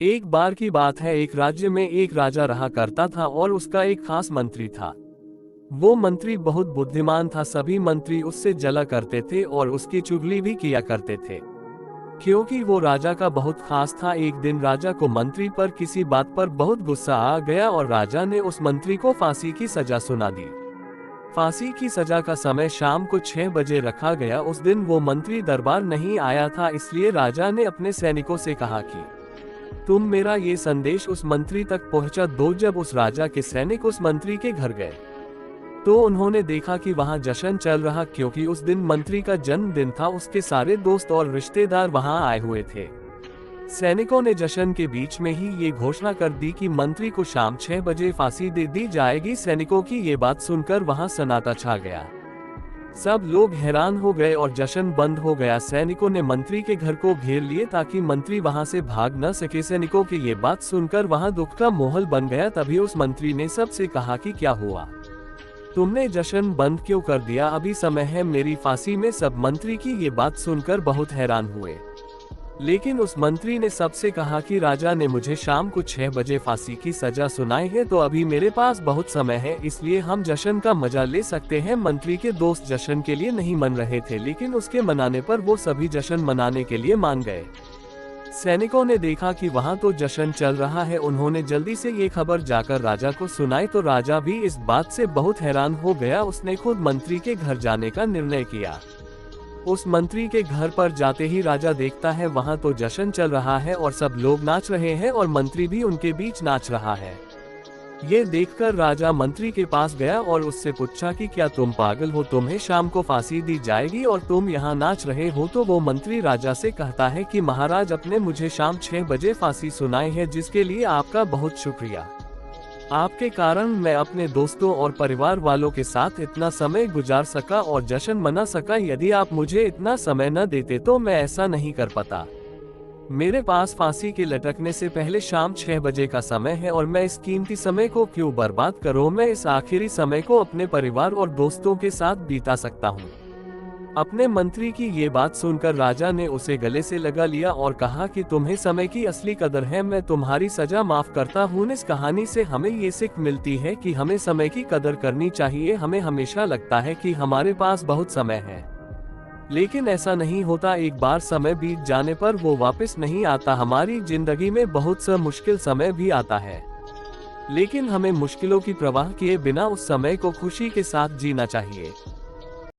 एक बार की बात है, एक राज्य में एक राजा रहा करता था और उसका एक खास मंत्री था। वो मंत्री बहुत बुद्धिमान था, सभी मंत्री उससे जला करते थे और उसकी चुगली भी किया करते थे। क्योंकि वो राजा का बहुत खास था, एक दिन राजा को मंत्री पर किसी बात पर बहुत गुस्सा आ गया और राजा ने उस मंत्री को फांसी की सजा सुना दी। फांसी की सजा का समय शाम को 6 बजे रखा गया। उस दिन वो मंत्री दरबार नहीं आया था, इसलिए राजा ने अपने सैनिकों से कहा कि तुम मेरा ये संदेश उस मंत्री तक पहुंचा दो। जब उस राजा के सैनिक उस मंत्री के घर गए तो उन्होंने देखा कि वहां जश्न चल रहा, क्योंकि उस दिन मंत्री का जन्मदिन था। उसके सारे दोस्त और रिश्तेदार वहां आए हुए थे। सैनिकों ने जश्न के बीच में ही ये घोषणा कर दी कि मंत्री को शाम 6 बजे फांसी दे दी जाएगी। सैनिकों की ये बात सुनकर वहां सन्नाटा छा गया। सब लोग हैरान हो गए और जश्न बंद हो गया। सैनिकों ने मंत्री के घर को घेर लिए ताकि मंत्री वहां से भाग न सके। सैनिकों की ये बात सुनकर वहां दुख का माहौल बन गया। तभी उस मंत्री ने सबसे कहा कि क्या हुआ, तुमने जश्न बंद क्यों कर दिया, अभी समय है मेरी फांसी में। सब मंत्री की ये बात सुनकर बहुत हैरान हुए, लेकिन उस मंत्री ने सबसे कहा कि राजा ने मुझे शाम को 6 बजे फांसी की सजा सुनाई है, तो अभी मेरे पास बहुत समय है, इसलिए हम जश्न का मजा ले सकते हैं। मंत्री के दोस्त जश्न के लिए नहीं मन रहे थे, लेकिन उसके मनाने पर वो सभी जश्न मनाने के लिए मान गए। सैनिकों ने देखा कि वहां तो जश्न चल रहा है। उन्होंने जल्दी से ये खबर जाकर राजा को सुनाई, तो राजा भी इस बात से बहुत हैरान हो गया। उसने खुद मंत्री के घर जाने का निर्णय किया। उस मंत्री के घर पर जाते ही राजा देखता है वहां तो जश्न चल रहा है और सब लोग नाच रहे हैं और मंत्री भी उनके बीच नाच रहा है। ये देखकर राजा मंत्री के पास गया और उससे पूछा कि क्या तुम पागल हो, तुम्हें शाम को फांसी दी जाएगी और तुम यहाँ नाच रहे हो। तो वो मंत्री राजा से कहता है कि महाराज, अपने मुझे शाम 6 बजे फांसी सुनाई है, जिसके लिए आपका बहुत शुक्रिया। आपके कारण मैं अपने दोस्तों और परिवार वालों के साथ इतना समय गुजार सका और जश्न मना सका। यदि आप मुझे इतना समय न देते तो मैं ऐसा नहीं कर पाता। मेरे पास फांसी के लटकने से पहले शाम 6 बजे का समय है और मैं इस कीमती समय को क्यों बर्बाद करूं। मैं इस आखिरी समय को अपने परिवार और दोस्तों के साथ बिता सकता हूं। अपने मंत्री की ये बात सुनकर राजा ने उसे गले से लगा लिया और कहा कि तुम्हें समय की असली कदर है, मैं तुम्हारी सजा माफ करता हूँ। इस कहानी से हमें ये सीख मिलती है कि हमें समय की कदर करनी चाहिए। हमें हमेशा लगता है कि हमारे पास बहुत समय है, लेकिन ऐसा नहीं होता। एक बार समय बीत जाने पर वो वापस नहीं आता। हमारी जिंदगी में बहुत सा मुश्किल समय भी आता है, लेकिन हमें मुश्किलों की परवाह किए बिना उस समय को खुशी के साथ जीना चाहिए।